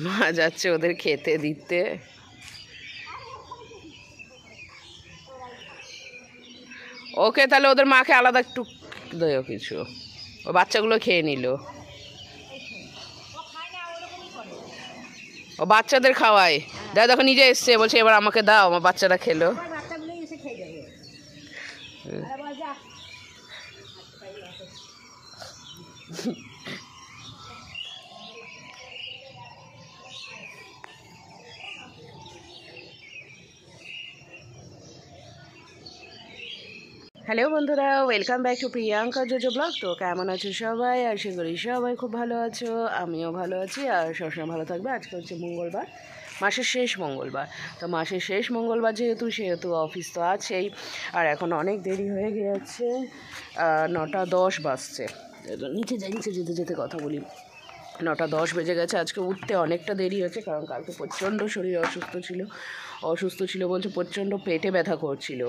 মা যাচ্ছে ওদের খেতে দিতে। ওকে তাহলে ওদের মাকে আলাদা একটু দেয় কিছু, ও বাচ্চাগুলো খেয়ে নিল। ও বাচ্চাদের খাওয়ায়, দেখো নিজে এসছে বলছে এবার আমাকে দাও, আমার বাচ্চারা খেলো। হ্যালো বন্ধুরা, welcome back to Priyanka JoJo blog. তো কেমন আছো সবাই? আশা করি সবাই খুব ভালো আছো, আমিও ভালো আছি আর সবসময় ভালো থাকবে। আজকে হচ্ছে মঙ্গলবার, মাসের শেষ মঙ্গলবার। তো মাসের শেষ মঙ্গলবার সেহেতু অফিস তো আছেই, আর এখন অনেক দেরি হয়ে গিয়েছে, 9:10 বাজছে। নিচে যেতে যেতে কথা বলি। 9:10 বেজে গেছে। আজকে উঠতে অনেকটা দেরি হয়েছে, কারণ কালকে প্রচণ্ড শরীর অসুস্থ ছিল বলছে, প্রচণ্ড পেটে ব্যথা করছিল।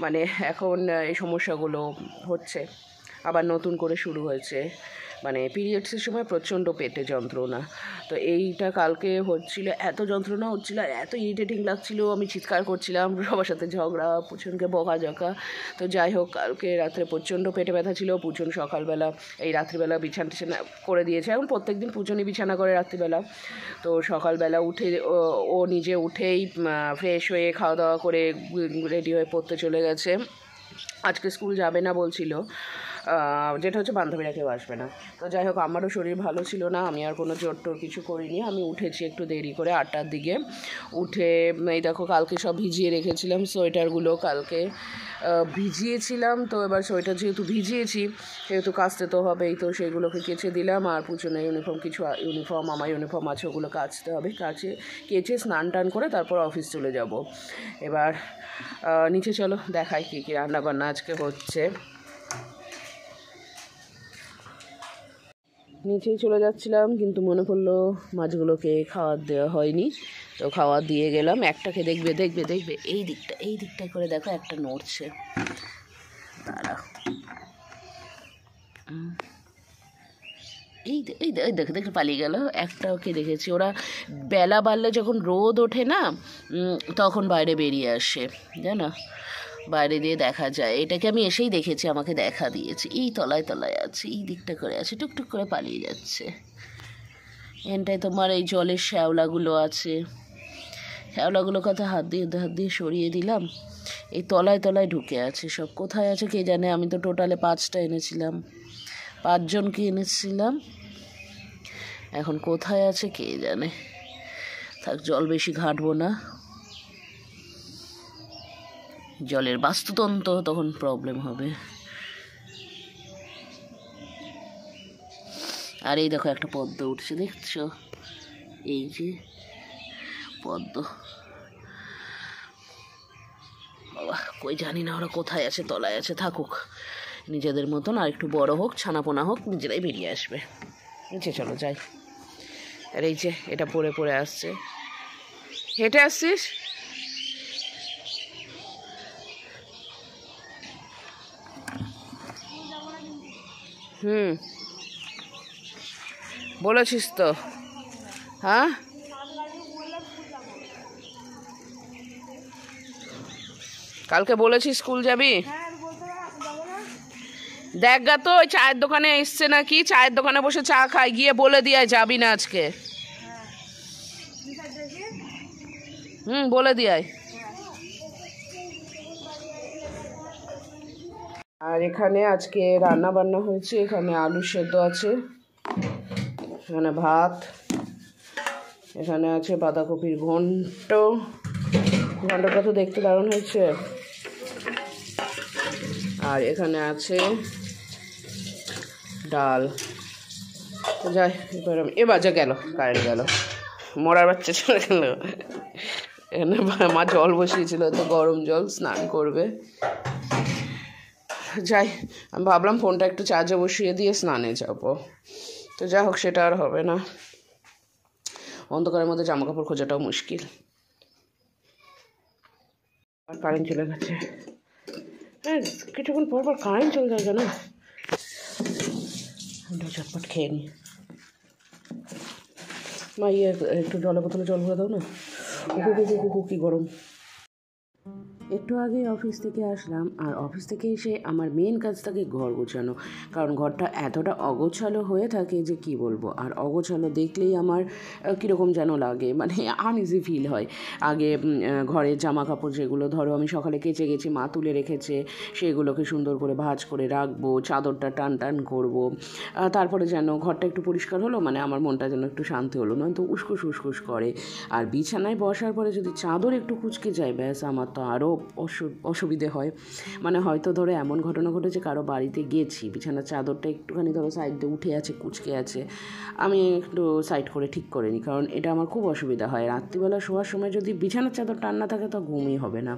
মানে এখন এই সমস্যাগুলো হচ্ছে, আবার নতুন করে শুরু হয়েছে, মানে পিরিয়ডসের সময় প্রচণ্ড পেটে যন্ত্রণা। তো এইটা কালকে হচ্ছিল, এত যন্ত্রণা হচ্ছিল, এত ইরিটেটিং লাগছিল, আমি চিৎকার করছিলাম, সবার সাথে ঝগড়া, পুচনকে বকাঝকা। তো যাই হোক, কালকে রাত্রে প্রচণ্ড পেটে ব্যথা ছিল। পুচন সকালবেলা এই রাত্রিবেলা বিছানা করে দিয়েছে। এখন প্রত্যেক দিন পুচনই বিছানা করে রাত্রিবেলা। তো সকালবেলা উঠে ও নিজে উঠেই ফ্রেশ হয়ে খাওয়া দাওয়া করে রেডি হয়ে পড়তে চলে গেছে। আজকে স্কুল যাবে না বলছিল, যেটা হচ্ছে বান্ধবীরা কেউ আসবে না। তো যাই হোক, আমারও শরীর ভালো ছিল না, আমি আর কোনো জোর টোর কিছু করিনি। আমি উঠেছি একটু দেরি করে, 8টার দিকে উঠে এই দেখো কালকে সব ভিজিয়ে রেখেছিলাম সোয়েটারগুলো, কালকে ভিজিয়েছিলাম। তো এবার সোয়েটার যেহেতু ভিজিয়েছি সেহেতু কাচতে তো হবেই, তো সেইগুলোকে কেচে দিলাম। আর পুচনের ইউনিফর্ম আমার ইউনিফর্ম আছে, ওগুলো কাচতে হবে। কেচে স্নান টান করে তারপর অফিস চলে যাব। এবার নিচে চলো দেখাই কী কী রান্নাবান্না আজকে হচ্ছে। নিচেই চলে যাচ্ছিলাম, কিন্তু মনে পড়লো মাছগুলোকে খাবার দেওয়া হয়নি, তো খাবার দিয়ে গেলাম। একটাকে দেখবে এই দিকটা করে দেখো, একটা নড়ছে, দাঁড়া, এই দেখে পালিয়ে গেল। একটা ওকে দেখেছি, ওরা বেলা বাড়লে যখন রোদ ওঠে না, তখন বাইরে বেরিয়ে আসে, জানো, বাইরে দিয়ে দেখা যায়। এটাকে আমি এসেই দেখেছি, আমাকে দেখা দিয়েছে। এই তলায় আছে, এই দিকটা করে আছে, টুকটুক করে পালিয়ে যাচ্ছে। এনটায় তোমার এই জলের শ্যাওলাগুলো আছে, শ্যাওলাগুলো কথা হাত দিয়ে সরিয়ে দিলাম। এই তলায় ঢুকে আছে সব, কোথায় আছে কে জানে। আমি তো টোটালে 5টা এনেছিলাম, 5জনকে এনেছিলাম, এখন কোথায় আছে কে জানে। থাক, জল বেশি ঘাঁটবো না, জলের বাস্তুতন্ত্র তখন প্রবলেম হবে। আর এই দেখো একটা পদ্ম উঠছে, দেখছো, এই যে পদ্ম। বাবা, কই জানি না ওরা কোথায় আছে, তলায় আছে, থাকুক নিজেদের মতন, আর একটু বড় হোক, ছানাপোনা হোক, নিজেরাই বেরিয়ে আসবে। নিচে চলো যাই। আর এই যে এটা পড়ে আসছে, হেঁটে আসছিস? বলেছিস তো, হ্যাঁ কালকে বলেছিস স্কুল যাবি। দেখ গা, তো ওই চায়ের দোকানে এসছে নাকি, চায়ের দোকানে বসে চা খায়, গিয়ে বলে দিয়ে যাবি না আজকে। বলে দিয়ে। আর এখানে আজকে রান্না বান্না হয়েছে, এখানে আলু সেদ্ধ আছে, এখানে ভাত, এখানে আছে বাঁধাকপির ঘন্টটা তো দেখতে দারুণ হয়েছে। আর এখানে আছে ডাল। যাই, এবার যা গেল, কারেন্ট গেল, মরার বাচ্চা চলে গেল। এখানে মা জল বসিয়েছিল, তো গরম জল, স্নান করবে। যাই, আমি ভাবলাম ফোনটা একটু চার্জে বসিয়ে দিয়ে স্নানে যাব, তো যা হোক সেটা আর হবে না। অন্ধকারের মধ্যে জামা কাপড় খোঁজাটাও মুশকিল। আর কারেন্ট চলে গেছে। হ্যাঁ, কিছুক্ষণ পর কারেন্ট চলে যায় জানো। ঝটপট খেয়ে নি। মা একটু জলের বোতলে জল ভরে দাও না। কি গরম। একটু আগে অফিস থেকে আসলাম, আর অফিস থেকে এসে আমার মেন কাজ থাকে ঘর গোছানো, কারণ ঘরটা এতটা অগোছালো হয়ে থাকে যে কি বলবো। আর অগোছালো দেখলেই আমার কীরকম যেন লাগে, মানে আনইজি ফিল হয়। আগে ঘরের জামা কাপড় যেগুলো ধরো আমি সকালে কেচে গেছি, মা তুলে রেখেছে, সেগুলোকে সুন্দর করে ভাঁজ করে রাখবো, চাদরটা টান টান করবো, তারপরে যেন ঘরটা একটু পরিষ্কার হলো, মানে আমার মনটা যেন একটু শান্তি হলো, নয়তো উস্কুস উস্কুস করে। আর বিছানায় বসার পরে যদি চাদর একটু কুঁচকে যায়, ব্যাস আমার তো আরও অসুবিধে হয়। মানে হয়তো ধরো এমন ঘটনা ঘটেছে, কারো বাড়িতে গেছি, বিছানার চাদরটা একটুখানি ধরো সাইডে উঠে আছে, কুঁচকে আছে, আমি একটু সাইড করে ঠিক করে নিই, কারণ এটা আমার খুব অসুবিধা হয়। রাত্রিবেলা শোয়ার সময় যদি বিছানার চাদর টান না থাকে তো ঘুমই হবে না।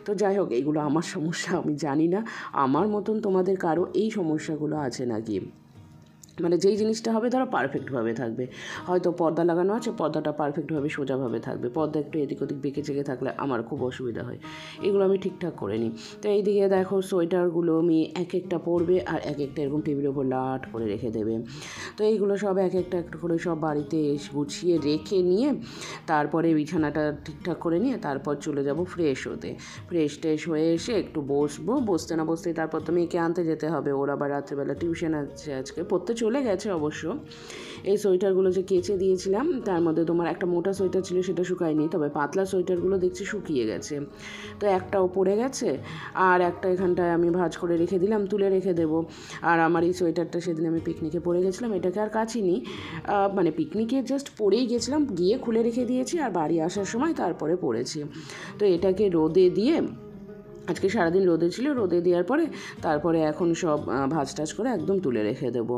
তো যাই হোক, এগুলো আমার সমস্যা, আমি জানি না আমার মতন তোমাদের কারো এই সমস্যাগুলো আছে নাকি। মানে যেই জিনিসটা হবে ধরো পারফেক্টভাবে থাকবে, হয়তো পর্দা লাগানো আছে, পর্দাটা পারফেক্টভাবে সোজাভাবে থাকবে, পর্দা একটু এদিক ওদিক বেঁকে চেকে থাকলে আমার খুব অসুবিধা হয়। এগুলো আমি ঠিকঠাক করে নিই। তো এইদিকে দেখো সোয়েটারগুলো আমি এক একটা পরবে, আর এক একটা এরকম টেবিলের ওপর লাট করে রেখে দেবে। তো এইগুলো সব এক একটা একটু করে সব বাড়িতে গুছিয়ে রেখে নিয়ে তারপরে বিছানাটা ঠিকঠাক করে নিয়ে তারপর চলে যাব ফ্রেশ হতে। ফ্রেশ ট্রেশ হয়ে এসে একটু বসবো, বসতে না বসতেই তারপর তো মেয়েকে আনতে যেতে হবে, ওর আবার রাত্রেবেলা টিউশন আছে, আজকে পড়তে চলে গেছে অবশ্য। এই সোয়েটারগুলো যে কেচে দিয়েছিলাম তার মধ্যে তোমার একটা মোটা সোয়েটার ছিল, সেটা শুকায়নি, তবে পাতলা সোয়েটারগুলো দেখছি শুকিয়ে গেছে। তো একটাও পড়ে গেছে, আর একটা এখানটায় আমি ভাঁজ করে রেখে দিলাম, তুলে রেখে দেবো। আর আমার এই সোয়েটারটা সেদিন আমি পিকনিকে পরে গেছিলাম, এটাকে আর কাচিনি, মানে পিকনিকে জাস্ট পরেই গেছিলাম, গিয়ে খুলে রেখে দিয়েছি, আর বাড়ি আসার সময় তারপরে পরেছি। তো এটাকে রোদে দিয়ে, আজকে সারাদিন রোদে ছিল, রোদে দেওয়ার পরে তারপরে এখন সব ভাঁজ টাজ করে একদম তুলে রেখে দেবো।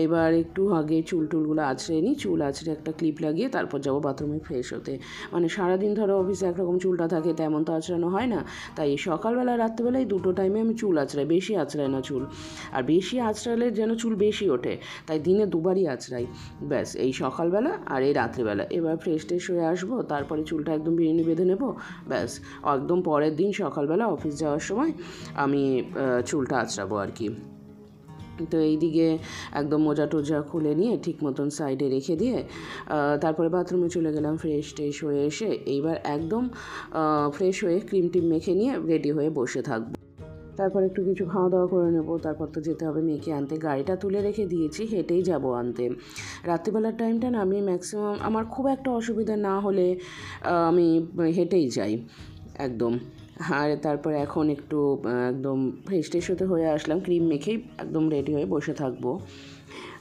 এবার একটু আগে চুল টুলগুলো আঁচড়ে নিই, চুল আঁচড়ে একটা ক্লিপ লাগিয়ে তারপর যাবো বাথরুমে ফ্রেশ হতে। মানে সারাদিন ধরো অফিসে একরকম চুলটা থাকে, তেমন তো আঁচড়ানো হয় না, তাই সকালবেলা রাত্রেবেলায় দুটো টাইমে আমি চুল আঁচড়াই, বেশি আঁচড়াই না চুল। আর বেশি আঁচড়ালে যেন চুল বেশি ওঠে, তাই দিনে দুবারই আঁচড়াই, ব্যাস এই সকালবেলা আর এই রাত্রিবেলা। এবার ফ্রেশ ট্রেশ হয়ে আসবো, তারপরে চুলটা একদম বিরিনি বেঁধে নেবো, ব্যাস একদম পরের দিন সকালবেলা অফিস যাওয়ার সময় আমি চুলটা আঁচড়াবো আর কি। তো এইদিকে একদম মোজা টোজা খুলে নিয়ে ঠিক মতন সাইডে রেখে দিয়ে তারপরে বাথরুমে চলে গেলাম ফ্রেশ ট্রেশ হয়ে এসে। এইবার একদম ফ্রেশ হয়ে ক্রিম টিম মেখে নিয়ে রেডি হয়ে বসে থাকবো। তারপর একটু কিছু খাওয়া দাওয়া করে নেবো, তারপর তো যেতে হবে মেয়েকে আনতে, গাড়িটা তুলে রেখে দিয়েছি, হেঁটেই যাব আনতে। রাত্রিবেলার টাইমটা না আমি ম্যাক্সিমাম, আমার খুব একটা অসুবিধা না হলে আমি হেঁটেই যাই একদম। আর তারপর এখন একটু একদম ফ্রেশ ট্রেশ হতে হয়ে আসলাম, ক্রিম মেখেই একদম রেডি হয়ে বসে থাকবো।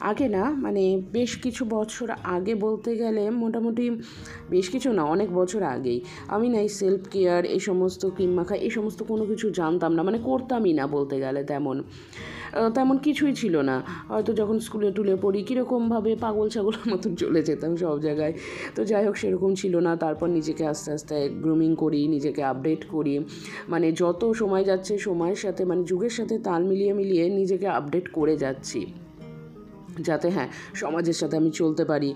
আগে না, মানে বেশ কিছু বছর আগে বলতে গেলে, মোটামুটি বেশ কিছু না, অনেক বছর আগেই আমি না এই সেলফ কেয়ার, এই সমস্ত ক্রিম মাখা, এই সমস্ত কোনো কিছু জানতাম না, মানে করতামই না বলতে গেলে। তেমন কিছুই ছিল না। হয়তো যখন স্কুলে টুলে পড়ি কীরকমভাবে পাগল ছাগলের মতন চলে যেতাম সব জায়গায়। তো যাই হোক, সেরকম ছিল না। তারপর নিজেকে আস্তে আস্তে গ্রুমিং করি, নিজেকে আপডেট করি, মানে যত সময় যাচ্ছে সময়ের সাথে, মানে যুগের সাথে তাল মিলিয়ে মিলিয়ে নিজেকে আপডেট করে যাচ্ছি, যাতে হ্যাঁ সমাজের সাথে আমি চলতে পারি,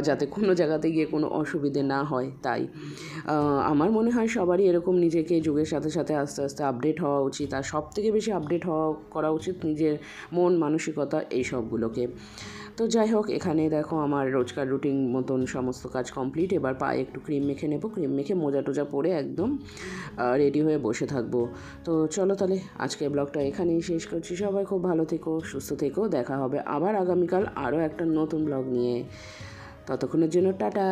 যাতে কোনো জায়গাতে গিয়ে কোনো অসুবিধে না হয়। তাই আমার মনে হয় সবারই এরকম নিজেকে যুগের সাথে সাথে আস্তে আস্তে আপডেট হওয়া উচিত। আর সব থেকে বেশি আপডেট করা উচিত নিজের মন মানসিকতা এই সবগুলোকে। তো যাই হোক, এখানে দেখো আমার রোজকার রুটিন মতন সমস্ত কাজ কমপ্লিট। এবার পায়ে একটু ক্রিম মেখে নেবো, ক্রিম মেখে মোজা টোজা পরে একদম রেডি হয়ে বসে থাকবো। তো চলো তাহলে আজকের ব্লগটা এখানেই শেষ করছি। সবাই খুব ভালো থেকো, সুস্থ থেকো, দেখা হবে আবার আগামীকাল আরও একটা নতুন ব্লগ নিয়ে। ততক্ষণের জন্য টাটা।